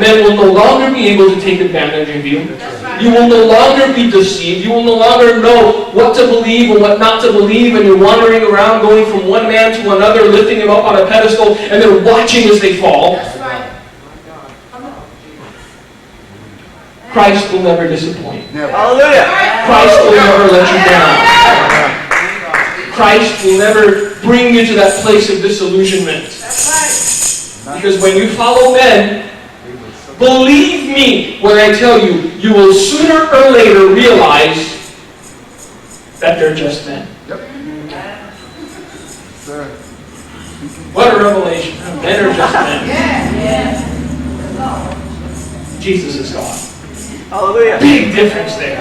men will no longer be able to take advantage of you. You will no longer be deceived. You will no longer know what to believe and what not to believe, and you're wandering around going from one man to another, lifting him up on a pedestal, and they're watching as they fall. Christ will never disappoint. Hallelujah. Christ will never let you down. Christ will never bring you to that place of disillusionment. Because when you follow men, believe me when I tell you, you will sooner or later realize that they're just men. What a revelation. Men are just men. Jesus is God. Hallelujah. Big difference there.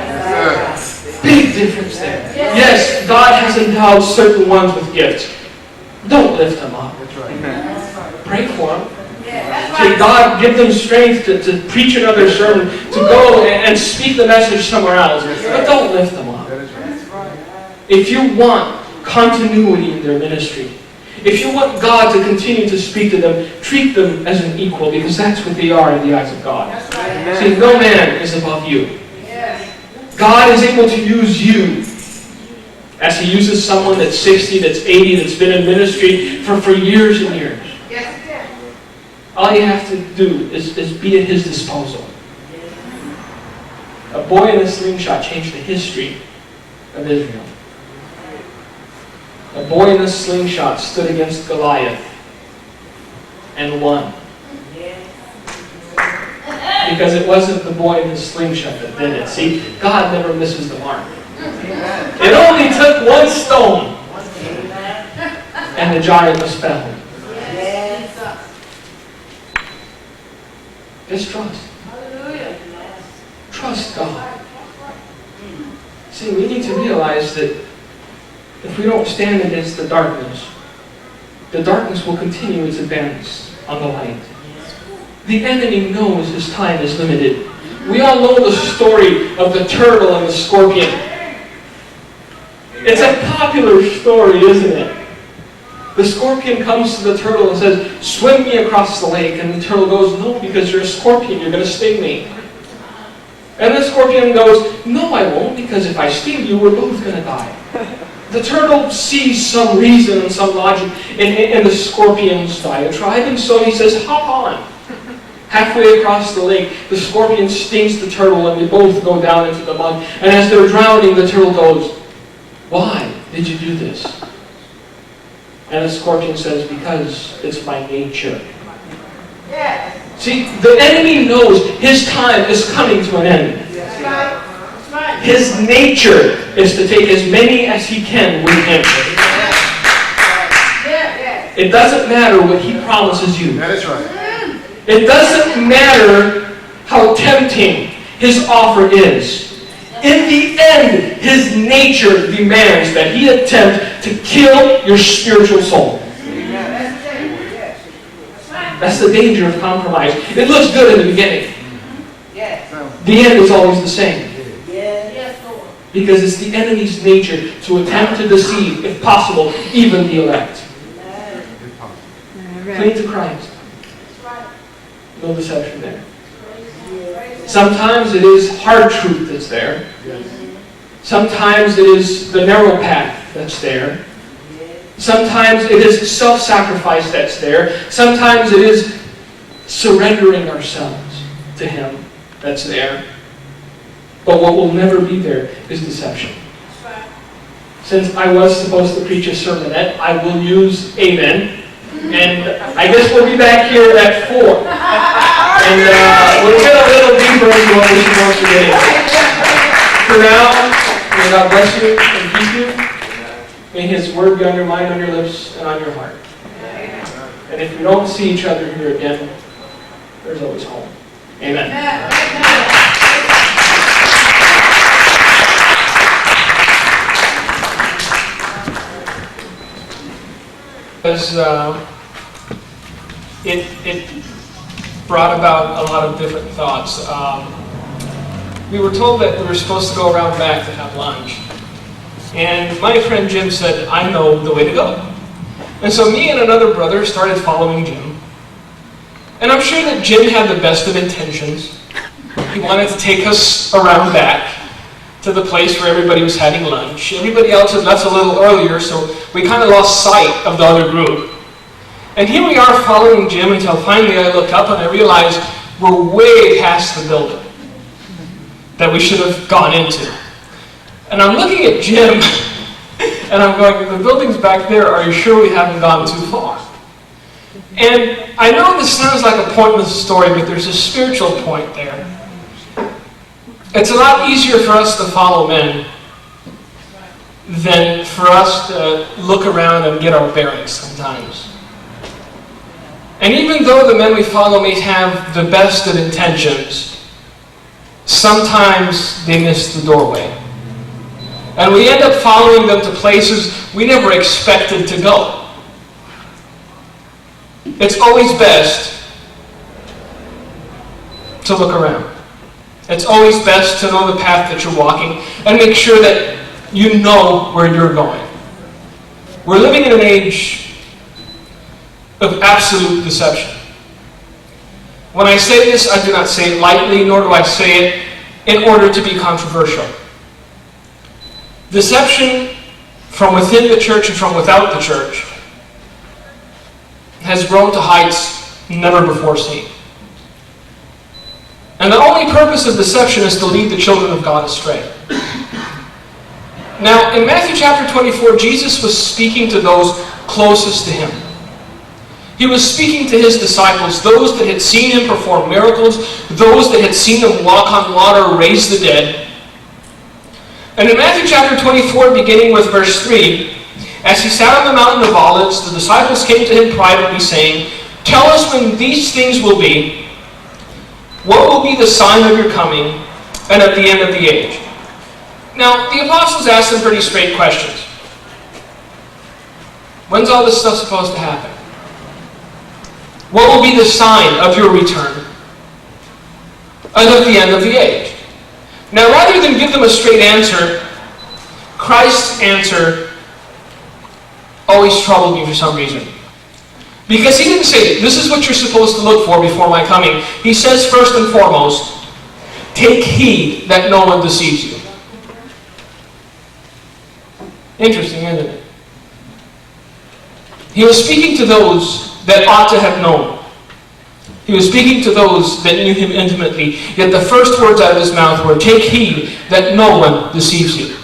Big difference there. Yes, God has endowed certain ones with gifts. Don't lift them up. Pray for them. Say, God, give them strength to preach another sermon, to go and speak the message somewhere else. But don't lift them up. If you want continuity in their ministry, if you want God to continue to speak to them, treat them as an equal, because that's what they are in the eyes of God. See, no man is above you. God is able to use you as He uses someone that's 60, that's 80, that's been in ministry for years and years. All you have to do is be at His disposal. A boy in a slingshot changed the history of Israel. A boy in a slingshot stood against Goliath and won. Because it wasn't the boy in the slingshot that did it. See, God never misses the mark. It only took one stone and the giant was felled. Just trust. Trust God. See, we need to realize that if we don't stand against the darkness will continue its advance on the light. The enemy knows his time is limited. We all know the story of the turtle and the scorpion. It's a popular story, isn't it? The scorpion comes to the turtle and says, swim me across the lake. And the turtle goes, no, because you're a scorpion, you're going to sting me. And the scorpion goes, no, I won't, because if I sting you, we're both going to die. The turtle sees some reason and some logic in the scorpion's diatribe, and so he says, hop on. Halfway across the lake, the scorpion stings the turtle, and they both go down into the mud. And as they're drowning, the turtle goes, why did you do this? And the scorpion says, because it's my nature. Yeah. See, the enemy knows his time is coming to an end. That's right. That's right. His nature is to take as many as he can with him. It doesn't matter what he promises you. That is right. It doesn't matter how tempting his offer is. In the end, his nature demands that he attempt to kill your spiritual soul. That's the danger of compromise. It looks good in the beginning. The end is always the same. Because it's the enemy's nature to attempt to deceive, if possible, even the elect. Cling to Christ. No deception there. Sometimes it is hard truth that's there. Sometimes it is the narrow path that's there. Sometimes it is self-sacrifice that's there. Sometimes it is surrendering ourselves to Him that's there. But what will never be there is deception. Since I was supposed to preach a sermonette, I will use amen. And I guess we'll be back here at 4. And we'll get a little deeper into what we're supposed to get into. For now, may God bless you and keep you. May His word be on your mind, on your lips, and on your heart. And if we don't see each other here again, there's always home. Amen. Because it brought about a lot of different thoughts. We were told that we were supposed to go around back to have lunch. And my friend Jim said, I know the way to go. And so me and another brother started following Jim. And I'm sure that Jim had the best of intentions. He wanted to take us around back to the place where everybody was having lunch. Everybody else had left a little earlier, so we kind of lost sight of the other group. And here we are following Jim until finally I look up and I realize we're way past the building that we should have gone into. And I'm looking at Jim and I'm going, the building's back there, are you sure we haven't gone too far? And I know this sounds like a pointless story, but there's a spiritual point there. It's a lot easier for us to follow men than for us to look around and get our bearings sometimes. And even though the men we follow may have the best of intentions, sometimes they miss the doorway. And we end up following them to places we never expected to go. It's always best to look around. It's always best to know the path that you're walking and make sure that you know where you're going. We're living in an age of absolute deception. When I say this, I do not say it lightly, nor do I say it in order to be controversial. Deception from within the church and from without the church has grown to heights never before seen. And the only purpose of deception is to lead the children of God astray. Now, in Matthew chapter 24, Jesus was speaking to those closest to him. He was speaking to his disciples, those that had seen him perform miracles, those that had seen him walk on water, raise the dead. And in Matthew chapter 24, beginning with verse 3, as he sat on the mountain of Olives, the disciples came to him privately, saying, "Tell us when these things will be. What will be the sign of your coming and of the end of the age?" Now, the apostles asked them pretty straight questions. When's all this stuff supposed to happen? What will be the sign of your return and of the end of the age? Now, rather than give them a straight answer, Christ's answer always troubled me for some reason. Because he didn't say, this is what you're supposed to look for before my coming. He says, first and foremost, take heed that no one deceives you. Interesting, isn't it? He was speaking to those that ought to have known. He was speaking to those that knew him intimately. Yet the first words out of his mouth were, take heed that no one deceives you.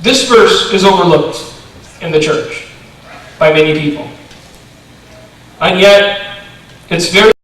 This verse is overlooked in the church by many people. And yet, it's very